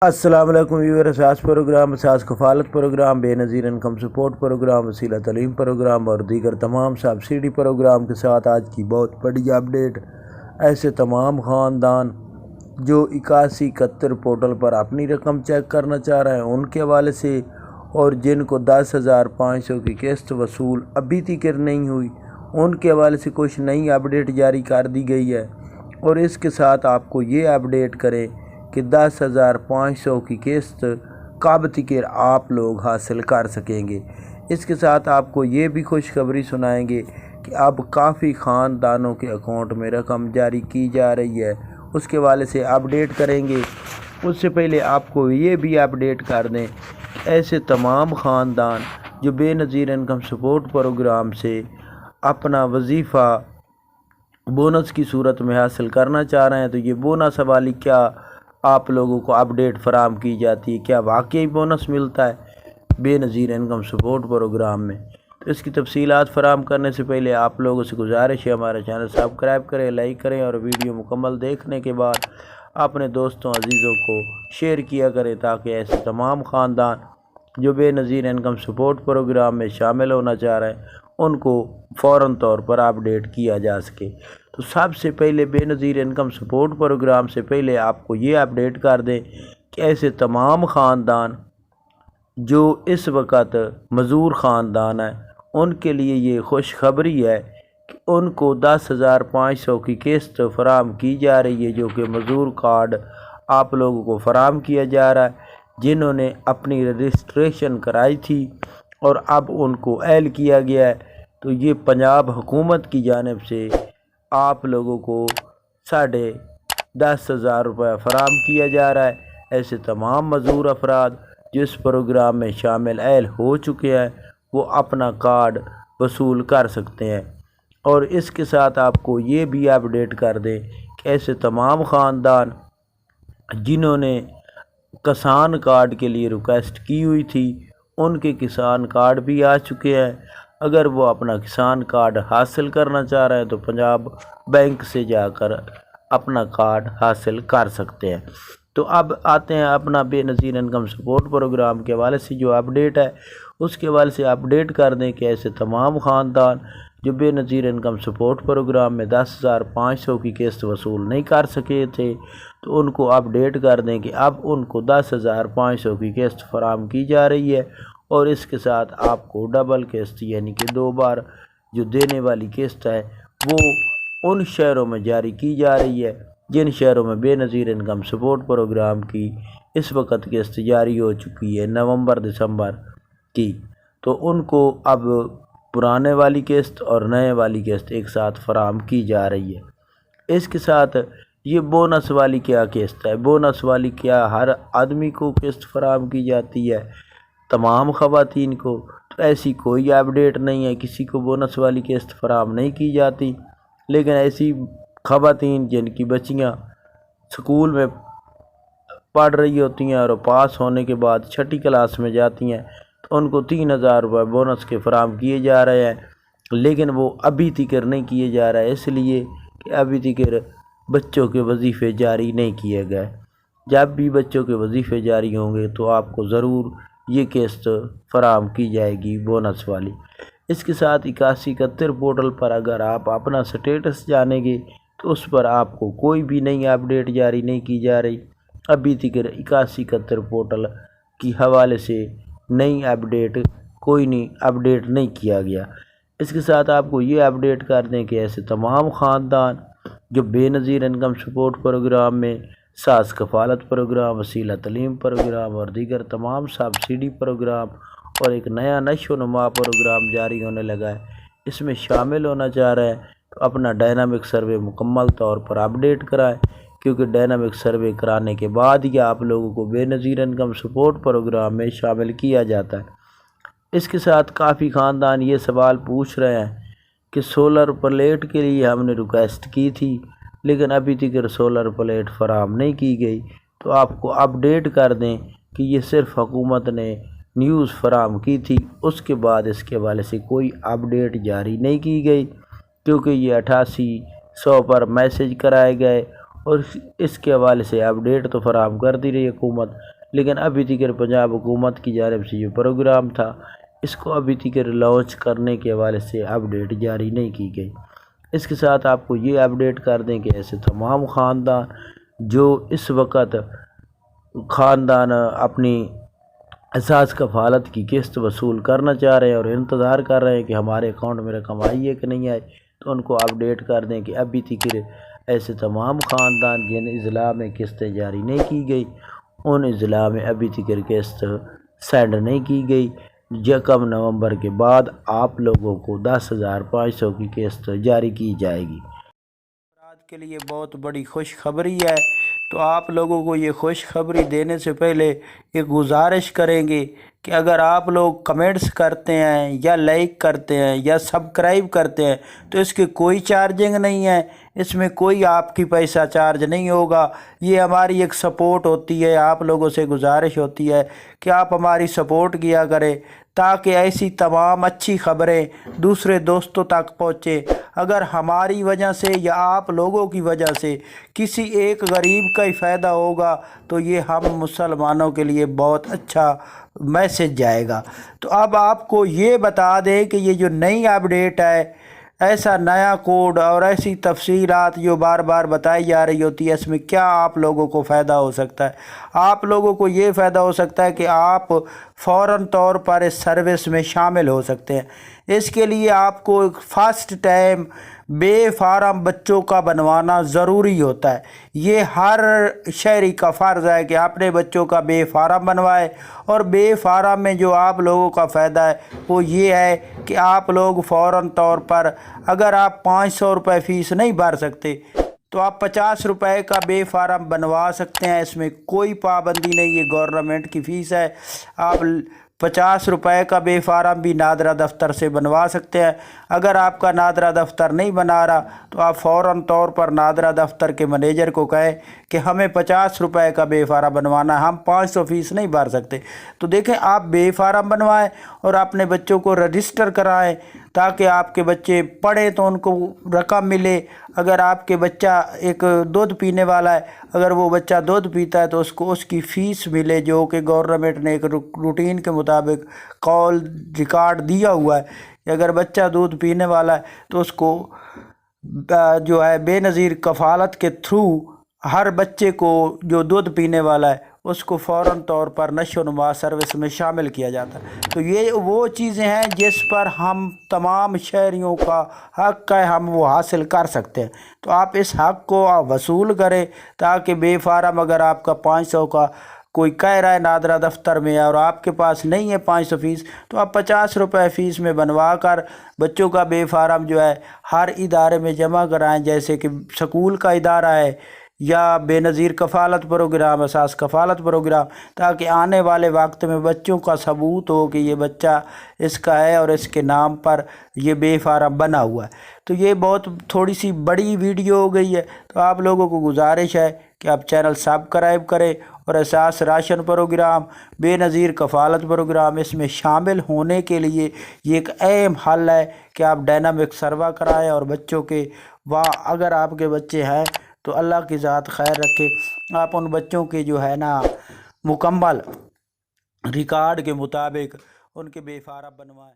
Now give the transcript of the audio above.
السلام علیکم ویور اساس پروگرام، اساس کفالت پروگرام، بے نظیر انکم سپورٹ پروگرام، وسیلہ تعلیم پروگرام اور دیگر تمام سبسڈی پروگرام کے ساتھ آج کی بہت بڑی اپڈیٹ۔ ایسے تمام خاندان جو 8171 پورٹل پر اپنی رقم چیک کرنا چاہ رہے ہیں ان کے حوالے سے، اور جن کو 10,500 کی قسط وصول ابھی تک نہیں ہوئی ان کے حوالے سے کچھ نئی اپڈیٹ جاری کر دی گئی ہے، اور اس کے ساتھ آپ کو یہ اپڈیٹ کریں کہ 10,500 کی قسط کب تک آپ لوگ حاصل کر سکیں گے۔ اس کے ساتھ آپ کو یہ بھی خوشخبری سنائیں گے کہ اب کافی خاندانوں کے اکاؤنٹ میں رقم جاری کی جا رہی ہے، اس کے حوالے سے اپڈیٹ کریں گے۔ اس سے پہلے آپ کو یہ بھی اپڈیٹ کر دیں کہ ایسے تمام خاندان جو بے نظیر انکم سپورٹ پروگرام سے اپنا وظیفہ بونس کی صورت میں حاصل کرنا چاہ رہے ہیں، تو یہ بونس والی کیا آپ لوگوں کو اپڈیٹ فراہم کی جاتی ہے، کیا واقعی بونس ملتا ہے بے نظیر انکم سپورٹ پروگرام میں؟ تو اس کی تفصیلات فراہم کرنے سے پہلے آپ لوگوں سے گزارش ہے ہمارے چینل سبسکرائب کریں، لائک کریں، اور ویڈیو مکمل دیکھنے کے بعد اپنے دوستوں عزیزوں کو شیئر کیا کریں تاکہ ایسے تمام خاندان جو بے نظیر انکم سپورٹ پروگرام میں شامل ہونا چاہ رہے ہیں ان کو فوراً طور پر اپڈیٹ کیا جا سکے۔ تو سب سے پہلے بے نظیر انکم سپورٹ پروگرام سے پہلے آپ کو یہ اپڈیٹ کر دیں کہ ایسے تمام خاندان جو اس وقت معذور خاندان ہیں ان کے لیے یہ خوشخبری ہے کہ ان کو 10,500 کی قسط فراہم کی جا رہی ہے، جو کہ معذور کارڈ آپ لوگوں کو فراہم کیا جا رہا ہے جنہوں نے اپنی رجسٹریشن کرائی تھی اور اب ان کو اہل کیا گیا ہے۔ تو یہ پنجاب حکومت کی جانب سے آپ لوگوں کو 10,500 روپے فراہم کیا جا رہا ہے۔ ایسے تمام معذور افراد جو اس پروگرام میں شامل اہل ہو چکے ہیں وہ اپنا کارڈ وصول کر سکتے ہیں، اور اس کے ساتھ آپ کو یہ بھی اپڈیٹ کر دیں کہ ایسے تمام خاندان جنہوں نے کسان کارڈ کے لیے ریکویسٹ کی ہوئی تھی ان کے کسان کارڈ بھی آ چکے ہیں۔ اگر وہ اپنا کسان کارڈ حاصل کرنا چاہ رہے ہیں تو پنجاب بینک سے جا کر اپنا کارڈ حاصل کر سکتے ہیں۔ تو اب آتے ہیں اپنا بے نظیر انکم سپورٹ پروگرام کے حوالے سے جو اپڈیٹ ہے اس کے حوالے سے اپڈیٹ کر دیں کہ ایسے تمام خاندان جو بے نظیر انکم سپورٹ پروگرام میں 10,500 کی قسط وصول نہیں کر سکے تھے تو ان کو اپڈیٹ کر دیں کہ اب ان کو 10,500 کی قسط فراہم کی جا رہی ہے، اور اس کے ساتھ آپ کو ڈبل قسط یعنی کہ 2 بار جو دینے والی قسط ہے وہ ان شہروں میں جاری کی جا رہی ہے جن شہروں میں بے نظیر انکم سپورٹ پروگرام کی اس وقت قسط جاری ہو چکی ہے نومبر دسمبر کی، تو ان کو اب پرانے والی قسط اور نئے والی قسط ایک ساتھ فراہم کی جا رہی ہے۔ اس کے ساتھ یہ بونس والی کیا قسط ہے، بونس والی کیا ہر آدمی کو قسط فراہم کی جاتی ہے، تمام خواتین کو؟ تو ایسی کوئی اپڈیٹ نہیں ہے، کسی کو بونس والی قسط فراہم نہیں کی جاتی، لیکن ایسی خواتین جن کی بچیاں سکول میں پڑھ رہی ہوتی ہیں اور پاس ہونے کے بعد 6ٹھی کلاس میں جاتی ہیں تو ان کو 3,000 روپے بونس کے فراہم کیے جا رہے ہیں، لیکن وہ ابھی تک نہیں کیے جا رہے اس لیے کہ ابھی تک بچوں کے وظیفے جاری نہیں کیے گئے۔ جب بھی بچوں کے وظیفے جاری ہوں گے تو آپ کو ضرور یہ قسط فراہم کی جائے گی بونس والی۔ اس کے ساتھ 8171 پورٹل پر اگر آپ اپنا سٹیٹس جانیں گے تو اس پر آپ کو کوئی بھی نئی اپڈیٹ جاری نہیں کی جا رہی، ابھی تک 8171 پورٹل کی حوالے سے نئی اپڈیٹ کوئی نہیں اپڈیٹ نہیں کیا گیا۔ اس کے ساتھ آپ کو یہ اپڈیٹ کر دیں کہ ایسے تمام خاندان جو بے نظیر انکم سپورٹ پروگرام میں ساز کفالت پروگرام، وسیلہ تعلیم پروگرام اور دیگر تمام سبسڈی پروگرام اور ایک نیا نشو و نما پروگرام جاری ہونے لگا ہے، اس میں شامل ہونا چاہ رہے ہیں تو اپنا ڈائنامک سروے مکمل طور پر اپڈیٹ کرائیں، کیونکہ ڈائنامک سروے کرانے کے بعد ہی آپ لوگوں کو بے نظیر انکم سپورٹ پروگرام میں شامل کیا جاتا ہے۔ اس کے ساتھ کافی خاندان یہ سوال پوچھ رہے ہیں کہ سولر پلیٹ کے لیے ہم نے ریکویسٹ کی تھی لیکن ابھی تک سولر پلیٹ فراہم نہیں کی گئی، تو آپ کو اپڈیٹ کر دیں کہ یہ صرف حکومت نے نیوز فراہم کی تھی، اس کے بعد اس کے حوالے سے کوئی اپڈیٹ جاری نہیں کی گئی، کیونکہ یہ 8800 پر میسج کرائے گئے اور اس کے حوالے سے اپڈیٹ تو فراہم کرتی رہی حکومت، لیکن ابھی تک پنجاب حکومت کی جانب سے جو پروگرام تھا اس کو ابھی تک لانچ کرنے کے حوالے سے اپڈیٹ جاری نہیں کی گئی۔ اس کے ساتھ آپ کو یہ اپڈیٹ کر دیں کہ ایسے تمام خاندان جو اس وقت اپنی اساس کفالت کی قسط وصول کرنا چاہ رہے ہیں اور انتظار کر رہے ہیں کہ ہمارے اکاؤنٹ میں رقم آئی ہے کہ نہیں آئی، تو ان کو اپڈیٹ کر دیں کہ ابھی تک ایسے تمام خاندان جن اضلاع میں قسطیں جاری نہیں کی گئی ان اضلاع میں ابھی تک قسط سینڈ نہیں کی گئی۔ یکم نومبر کے بعد آپ لوگوں کو 10,500 کی قسط جاری کی جائے گی۔ افراد کے لیے بہت بڑی خوشخبری ہے، تو آپ لوگوں کو یہ خوشخبری دینے سے پہلے ایک گزارش کریں گے کہ اگر آپ لوگ کمنٹس کرتے ہیں یا لائک کرتے ہیں یا سبسکرائب کرتے ہیں تو اس کے کوئی چارجنگ نہیں ہے، اس میں کوئی آپ کی پیسہ چارج نہیں ہوگا۔ یہ ہماری ایک سپورٹ ہوتی ہے، آپ لوگوں سے گزارش ہوتی ہے کہ آپ ہماری سپورٹ کیا کریں تاکہ ایسی تمام اچھی خبریں دوسرے دوستوں تک پہنچے۔ اگر ہماری وجہ سے یا آپ لوگوں کی وجہ سے کسی ایک غریب کا ہی فائدہ ہوگا تو یہ ہم مسلمانوں کے لیے بہت اچھا میسج جائے گا۔ تو اب آپ کو یہ بتا دیں کہ یہ جو نئی اپڈیٹ ہے، ایسا نیا کوڈ اور ایسی تفصیلات جو بار بار بتائی جا رہی ہوتی ہے، اس میں کیا آپ لوگوں کو فائدہ ہو سکتا ہے؟ آپ لوگوں کو یہ فائدہ ہو سکتا ہے کہ آپ فوراً طور پر اس سروس میں شامل ہو سکتے ہیں۔ اس کے لیے آپ کو فرسٹ ٹائم بے فارم بچوں کا بنوانا ضروری ہوتا ہے۔ یہ ہر شہری کا فرض ہے کہ اپنے بچوں کا بے فارم بنوائے، اور بے فارم میں جو آپ لوگوں کا فائدہ ہے وہ یہ ہے کہ آپ لوگ فوراً طور پر اگر آپ 500 روپے فیس نہیں بھر سکتے تو آپ 50 روپے کا بے فارم بنوا سکتے ہیں۔ اس میں کوئی پابندی نہیں، یہ گورنمنٹ کی فیس ہے۔ آپ 50 روپے کا بے فارم بھی نادرہ دفتر سے بنوا سکتے ہیں۔ اگر آپ کا نادرہ دفتر نہیں بنا رہا تو آپ فوراً طور پر نادرہ دفتر کے مینیجر کو کہیں کہ ہمیں 50 روپے کا بے فارم بنوانا ہے، ہم 500 فیس نہیں بھر سکتے۔ تو دیکھیں، آپ بے فارم بنوائیں اور اپنے بچوں کو رجسٹر کرائیں تاکہ آپ کے بچے پڑھیں تو ان کو رقم ملے۔ اگر آپ کے بچہ ایک دودھ پینے والا ہے، اگر وہ بچہ دودھ پیتا ہے تو اس کو اس کی فیس ملے، جو کہ گورنمنٹ نے ایک روٹین کے مطابق کال ریکارڈ دیا ہوا ہے کہ اگر بچہ دودھ پینے والا ہے تو اس کو جو ہے بے نظیر کفالت کے تھرو ہر بچے کو جو دودھ پینے والا ہے اس کو فوراً طور پر نشو و نما سروس میں شامل کیا جاتا ہے۔ تو یہ وہ چیزیں ہیں جس پر ہم تمام شہریوں کا حق ہے، ہم وہ حاصل کر سکتے ہیں۔ تو آپ اس حق کو وصول کریں تاکہ بے فارم اگر آپ کا 500 کا کوئی کہہ رہا ہے نادرہ دفتر میں اور آپ کے پاس نہیں ہے 500 فیس، تو آپ 50 روپے فیس میں بنوا کر بچوں کا بے فارم جو ہے ہر ادارے میں جمع کرائیں، جیسے کہ سکول کا ادارہ ہے یا بے نظیر کفالت پروگرام، اساس کفالت پروگرام، تاکہ آنے والے وقت میں بچوں کا ثبوت ہو کہ یہ بچہ اس کا ہے اور اس کے نام پر یہ بے فارم بنا ہوا ہے۔ تو یہ بہت تھوڑی سی بڑی ویڈیو ہو گئی ہے، تو آپ لوگوں کو گزارش ہے کہ آپ چینل سبسکرائب کریں اور اساس راشن پروگرام، بے نظیر کفالت پروگرام، اس میں شامل ہونے کے لیے یہ ایک اہم حل ہے کہ آپ ڈائنامک سروا کرائیں اور بچوں کے اگر آپ کے بچے ہیں تو اللہ کی ذات خیر رکھے، آپ ان بچوں کے جو ہے نا مکمل ریکارڈ کے مطابق ان کے بے فارم بنوائیں۔